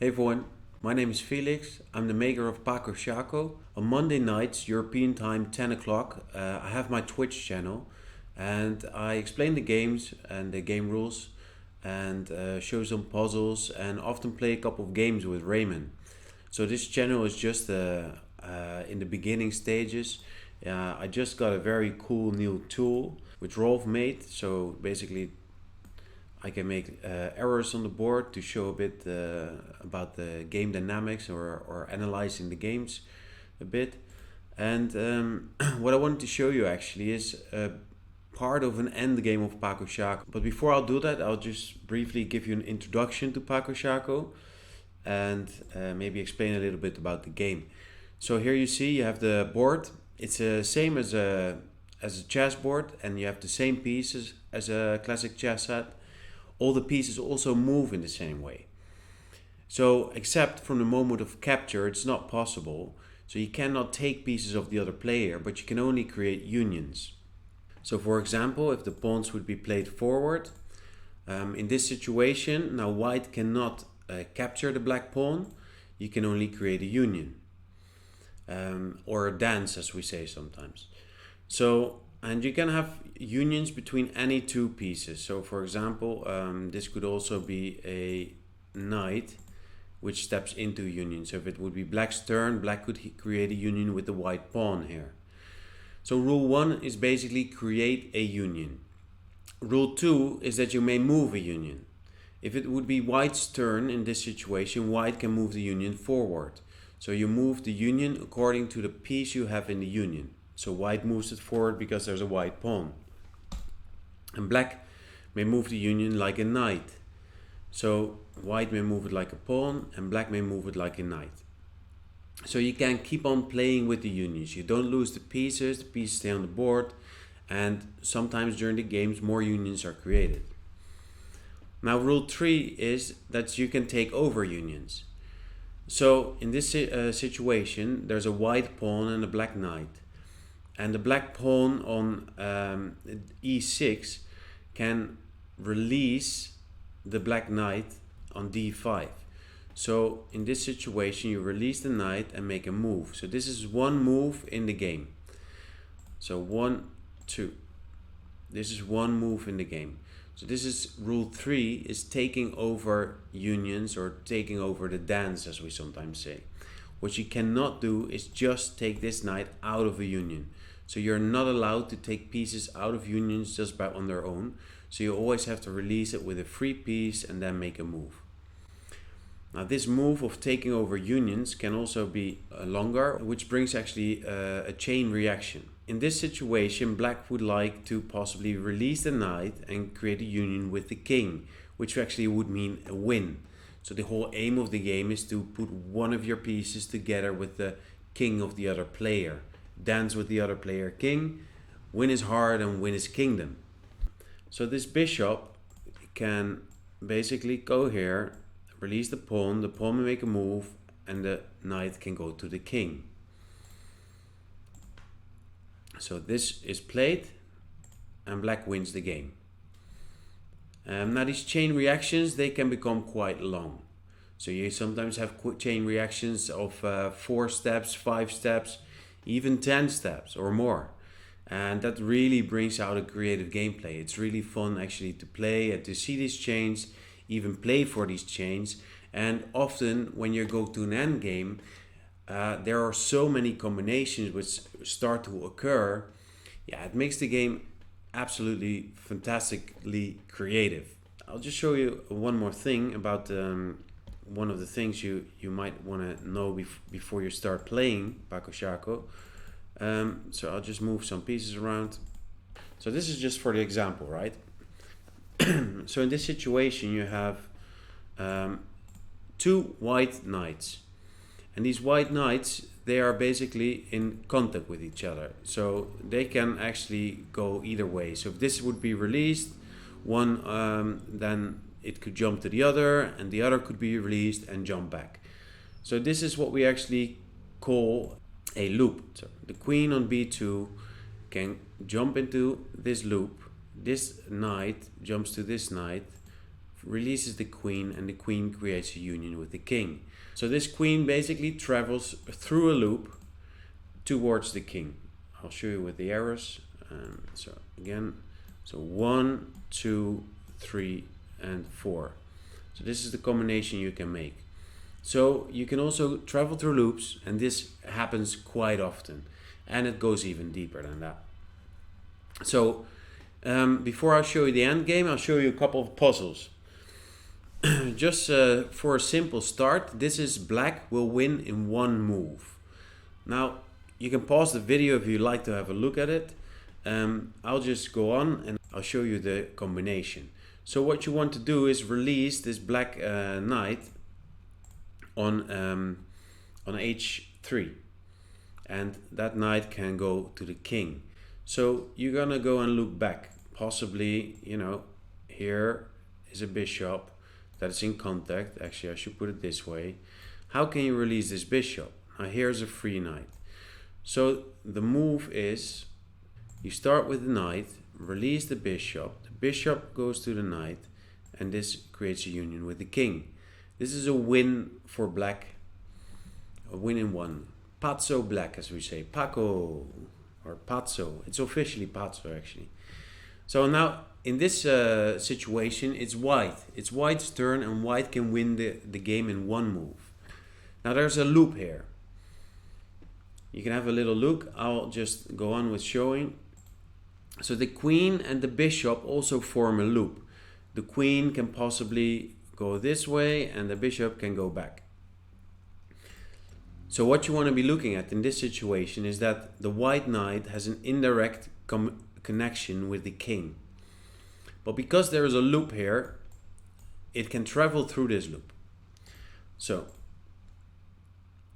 Hey everyone, my name is Felix. I'm the maker of Paco Ŝako. On Monday nights, European time, 10 o'clock, I have my Twitch channel and I explain the games and the game rules and show some puzzles and often play a couple of games with Raymond. So this channel is just in the beginning stages. I just got a very cool new tool which Rolf made. So basically I can make errors on the board to show a bit about the game dynamics or analyzing the games a bit. And what I wanted to show you actually is part of an endgame of Paco Ŝako. But before I'll do that, I'll just briefly give you an introduction to Paco Ŝako and maybe explain a little bit about the game. So here you see you have the board. It's the same as a chess board, and you have the same pieces as a classic chess set. All the pieces also move in the same way. So except from the moment of capture, it's not possible. So you cannot take pieces of the other player, but you can only create unions. So for example, if the pawns would be played forward, in this situation, now white cannot capture the black pawn. You can only create a union. Or a dance, as we say sometimes. And you can have unions between any two pieces. So for example, this could also be a knight which steps into a union. So if it would be black's turn, black could create a union with the white pawn here. So rule 1 is basically create a union. Rule 2 is that you may move a union. If it would be white's turn in this situation, white can move the union forward. So you move the union according to the piece you have in the union. So white moves it forward because there's a white pawn. And black may move the union like a knight. So white may move it like a pawn and black may move it like a knight. So you can keep on playing with the unions. You don't lose the pieces stay on the board, and sometimes during the games more unions are created. Now rule 3 is that you can take over unions. So in this situation there's a white pawn and a black knight. And the black pawn on e6 can release the black knight on d5. So in this situation you release the knight and make a move. So this is one move in the game. So 1, 2. This is one move in the game. So this is rule 3, is taking over unions or taking over the dance, as we sometimes say. What you cannot do is just take this knight out of a union. So you're not allowed to take pieces out of unions just on their own. So you always have to release it with a free piece and then make a move. Now this move of taking over unions can also be longer, which brings actually a chain reaction. In this situation, black would like to possibly release the knight and create a union with the king, which actually would mean a win. So the whole aim of the game is to put one of your pieces together with the king of the other player. Dance with the other player king, win his heart and win his kingdom. So this bishop can basically go here, release the pawn may make a move, and the knight can go to the king. So this is played and black wins the game. Now these chain reactions, they can become quite long. So you sometimes have chain reactions of 4 steps, 5 steps, even 10 steps or more. And that really brings out a creative gameplay. It's really fun actually to play and to see these chains, even play for these chains. And often when you go to an end game, there are so many combinations which start to occur. Yeah, it makes the game absolutely fantastically creative. I'll just show you one more thing about one of the things you might want to know before you start playing Paco Ŝako. So I'll just move some pieces around. So this is just for the example, right? So in this situation you have 2 white knights. And these white knights, they are basically in contact with each other. So they can actually go either way. So if this would be released, one then it could jump to the other, and the other could be released and jump back. So this is what we actually call a loop. So the queen on b2 can jump into this loop. This knight jumps to this knight, releases the queen, and the queen creates a union with the king. So this queen basically travels through a loop towards the king. I'll show you with the arrows. So again, so 1, 2, 3, and 4. So this is the combination you can make. So you can also travel through loops, and this happens quite often, and it goes even deeper than that. So before I show you the end game, I'll show you a couple of puzzles. Just for a simple start, this is black will win in one move. Now you can pause the video if you like to have a look at it. I'll just go on and I'll show you the combination. So what you want to do is release this black knight on h3, and that knight can go to the king. So you're gonna go and look back. Possibly, you know, here is a bishop that is in contact. Actually, I should put it this way. How can you release this bishop? Now here's a free knight. So the move is you start with the knight, release the bishop goes to the knight, and this creates a union with the king. This is a win for black, a win in one. Pazzo black, as we say, Paco, or Pazzo. It's officially Pazzo actually. So now in this situation, it's white. It's white's turn, and white can win the game in one move. Now there's a loop here. You can have a little look. I'll just go on with showing. So the queen and the bishop also form a loop. The queen can possibly go this way, and the bishop can go back. So what you want to be looking at in this situation is that the white knight has an indirect connection with the king. But because there is a loop here, it can travel through this loop. So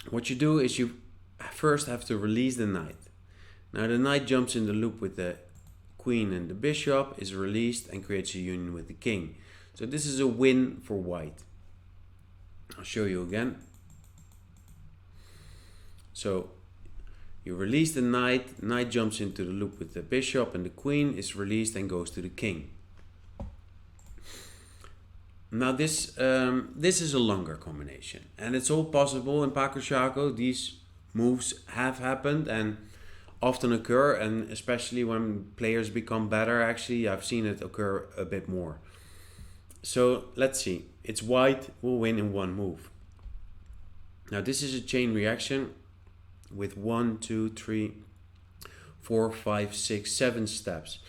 what you do is you first have to release the knight. Now the knight jumps in the loop with the queen, and the bishop is released and creates a union with the king. So this is a win for white. I'll show you again. So you release the knight, knight jumps into the loop with the bishop, and the queen is released and goes to the king. Now this is a longer combination, and it's all possible in Paco Ŝako. These moves have happened and often occur, and especially when players become better, actually I've seen it occur a bit more. So let's see, it's white will win in one move. Now this is a chain reaction with 1, 2, 3, 4, 5, 6, 7 steps.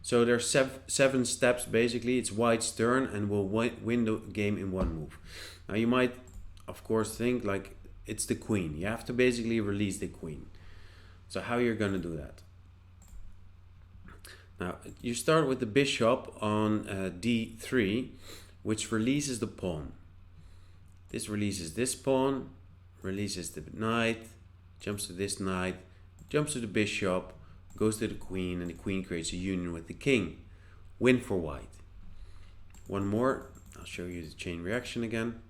So there's 7 steps basically. It's white's turn, and will win the game in one move. Now you might of course think like it's the queen. You have to basically release the queen. So how you're going to do that? Now you start with the bishop on d3, which releases the pawn. This releases this pawn, releases the knight, jumps to this knight, jumps to the bishop, goes to the queen, and the queen creates a union with the king. Win for white. One more, I'll show you the chain reaction again.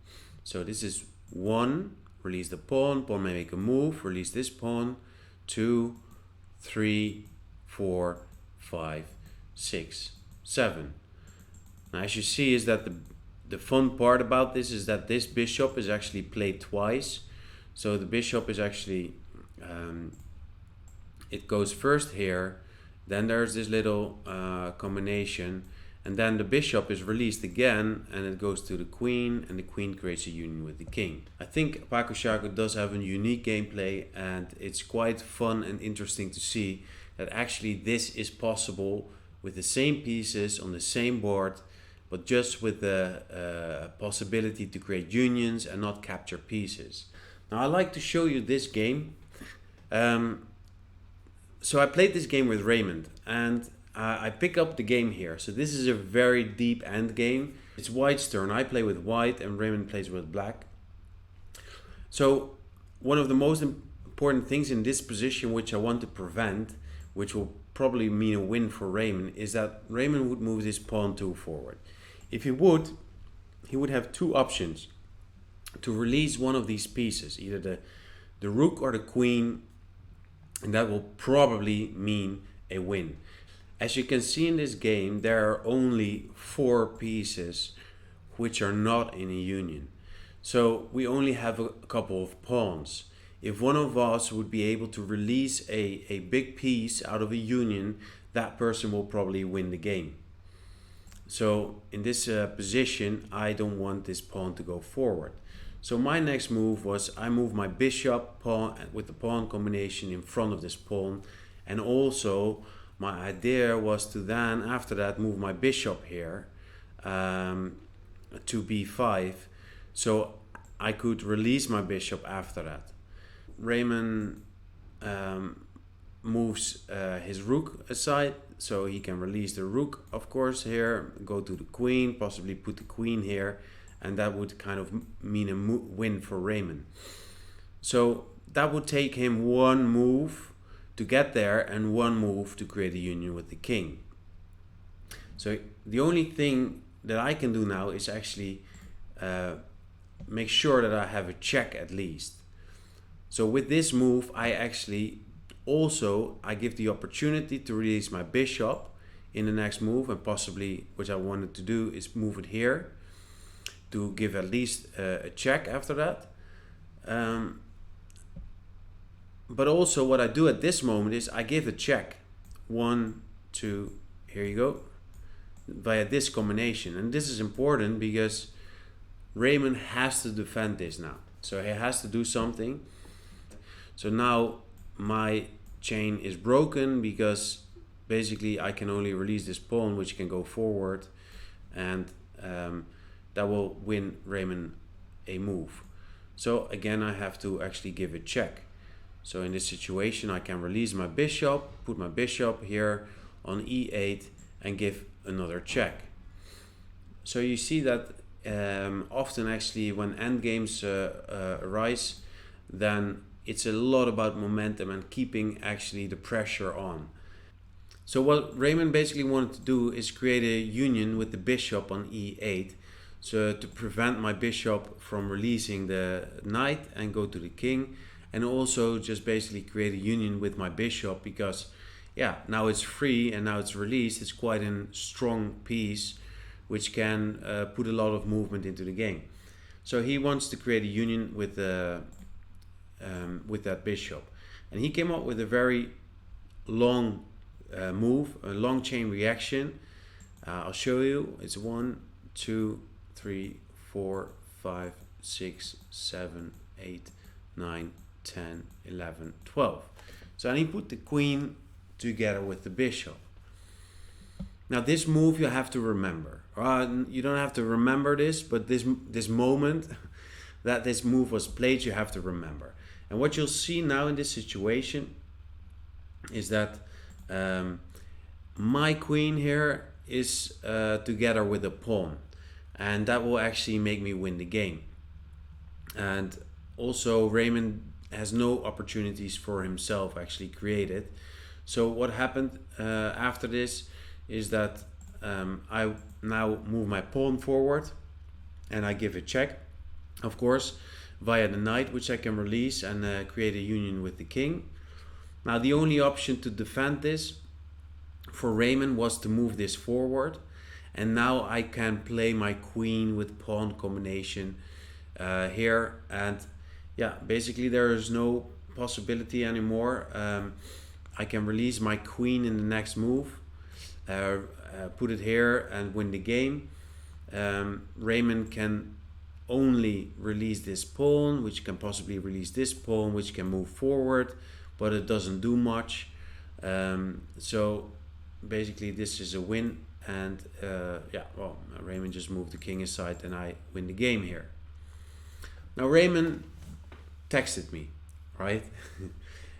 So this is 1, release the pawn, pawn may make a move, release this pawn, 2, 3, 4, 5, 6, 7. Now as you see is that the fun part about this is that this bishop is actually played twice. So the bishop is actually it goes first here, then there's this little combination, and then the bishop is released again, and it goes to the queen, and the queen creates a union with the king. I think Paco Ŝako does have a unique gameplay, and it's quite fun and interesting to see that actually this is possible with the same pieces on the same board, but just with the possibility to create unions and not capture pieces. Now I like to show you this game. So I played this game with Raymond, and I pick up the game here. So this is a very deep end game. It's white's turn. I play with white and Raymond plays with black. So one of the most important things in this position, which I want to prevent, which will probably mean a win for Raymond, is that Raymond would move this pawn 2 forward. If he would have 2 options to release one of these pieces, either the rook or the queen, and that will probably mean a win. As you can see in this game, there are only 4 pieces which are not in a union. So we only have a couple of pawns. If one of us would be able to release a big piece out of a union, that person will probably win the game. So in this position, I don't want this pawn to go forward. So my next move was I move my bishop pawn with the pawn combination in front of this pawn, and also my idea was to then after that move my bishop here to b5, so I could release my bishop after that. Raymond moves his rook aside, so he can release the rook, of course, here, go to the queen, possibly put the queen here, and that would kind of mean a win for Raymond. So that would take him one move to get there and one move to create a union with the king. So the only thing that I can do now is actually make sure that I have a check at least. So with this move, I give the opportunity to release my bishop in the next move, and possibly, which I wanted to do, is move it here to give at least a check after that. But also what I do at this moment is I give a check. 1, 2, here you go, via this combination. And this is important because Raymond has to defend this now. So he has to do something. So now my chain is broken because basically I can only release this pawn, which can go forward, and that will win Raymond a move. So again, I have to actually give a check. So in this situation, I can release my bishop, put my bishop here on e8 and give another check. So you see that often actually when endgames arise, then it's a lot about momentum and keeping actually the pressure on. So what Raymond basically wanted to do is create a union with the bishop on e8, so to prevent my bishop from releasing the knight and go to the king, and also just basically create a union with my bishop because now it's free and now it's released. It's quite a strong piece which can put a lot of movement into the game. So he wants to create a union with that bishop, and he came up with a very long move, a long chain reaction. I'll show you. It's 1, 2, 3, 4, 5, 6, 7, 8, 9, 10, 11, 12. So and he put the queen together with the bishop. Now this move you have to remember. You don't have to remember this, but this moment that this move was played, you have to remember. And what you'll see now in this situation is that my queen here is together with a pawn, and that will actually make me win the game. And also Raymond has no opportunities for himself actually created. So what happened after this is that I now move my pawn forward and I give a check, of course, via the knight, which I can release and create a union with the king. Now the only option to defend this for Raymond was to move this forward, and now I can play my queen with pawn combination here, and basically there is no possibility anymore. I can release my queen in the next move, put it here and win the game. Raymond can only release this pawn, which can possibly release this pawn, which can move forward, but it doesn't do much. So basically this is a win, and Raymond just moved the king aside and I win the game here. Now Raymond texted me, right?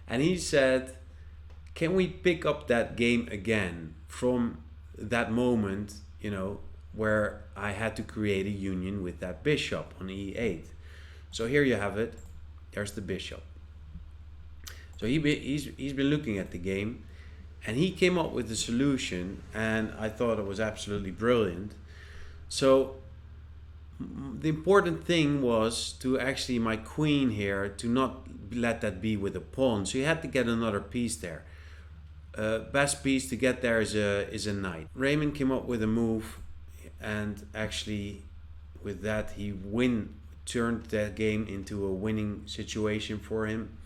And he said, can we pick up that game again from that moment, where I had to create a union with that bishop on e8. So here you have it. There's the bishop. So he's been looking at the game, and he came up with a solution, and I thought it was absolutely brilliant. So the important thing was to actually my queen here, to not let that be with a pawn. So you had to get another piece there. Best piece to get there is a knight. Raymond came up with a move and actually with that he turned that game into a winning situation for him.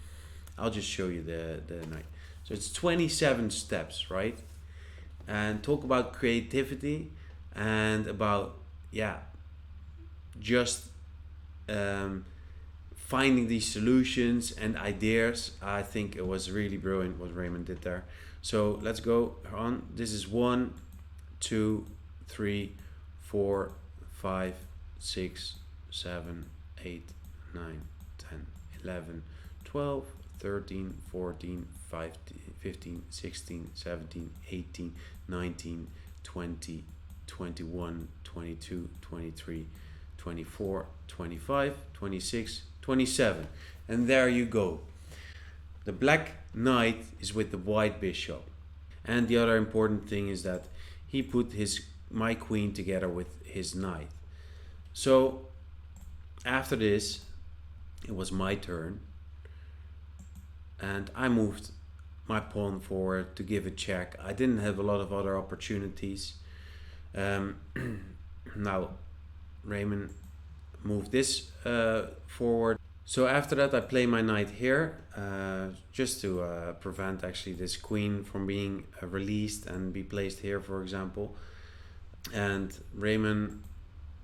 I'll just show you the knight. So it's 27 steps, right? And talk about creativity and about, yeah, just um, finding these solutions and ideas. I think it was really brilliant what Raymond did there. So let's go on. This is 1, 2, 3, 4, 5, 6, 7, 8, 9, 10, 11, 12, 13, 14, 15, 16, 17, 18, 19, 20, 21, 22, 23, 24, 25, 26, 27. And there you go. The black knight is with the white bishop. And the other important thing is that he put my queen together with his knight. So after this, it was my turn. And I moved my pawn forward to give a check. I didn't have a lot of other opportunities. Now Raymond moved this forward. So after that I play my knight here, just to prevent actually this queen from being released and be placed here, for example. And Raymond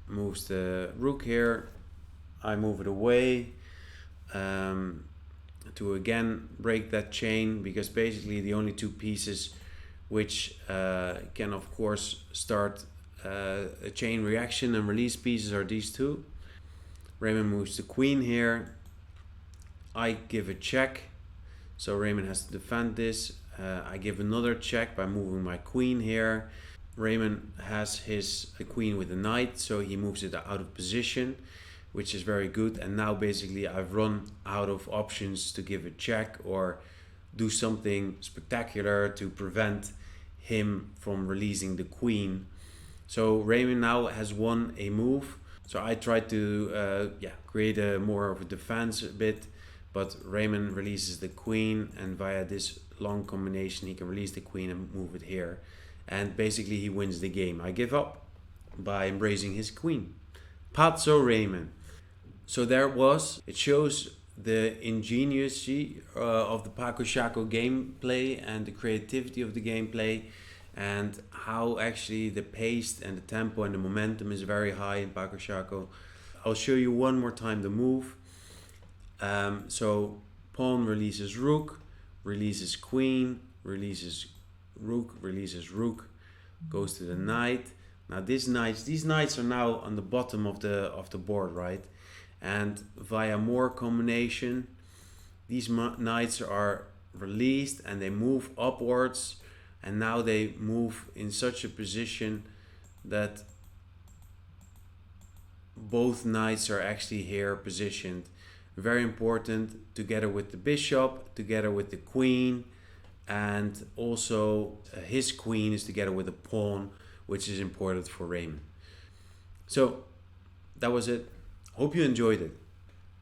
moves the rook here. I move it away to again break that chain, because basically the only two pieces which can of course start a chain reaction and release pieces are these two. Raymond moves the queen here. I give a check, so Raymond has to defend this. I give another check by moving my queen here. Raymond has his queen with the knight, so he moves it out of position, which is very good. And now basically I've run out of options to give a check or do something spectacular to prevent him from releasing the queen. So Raymond now has won a move. So I tried to create a more of a defense a bit, but Raymond releases the queen, and via this long combination he can release the queen and move it here. And basically he wins the game. I give up by embracing his queen. Paco Raymond. So there it was. It shows the ingenuity of the Paco Ŝako gameplay and the creativity of the gameplay, and how actually the pace and the tempo and the momentum is very high in Paco Ŝako. I'll show you one more time the move. So pawn releases rook, releases queen, releases rook, goes to the knight. Now these knights are now on the bottom of the board, right? And via more combination, these knights are released and they move upwards, and now they move in such a position that both knights are actually here positioned. Very important, together with the bishop, together with the queen, and also his queen is together with a pawn, which is important for Raymond. So that was it. Hope you enjoyed it.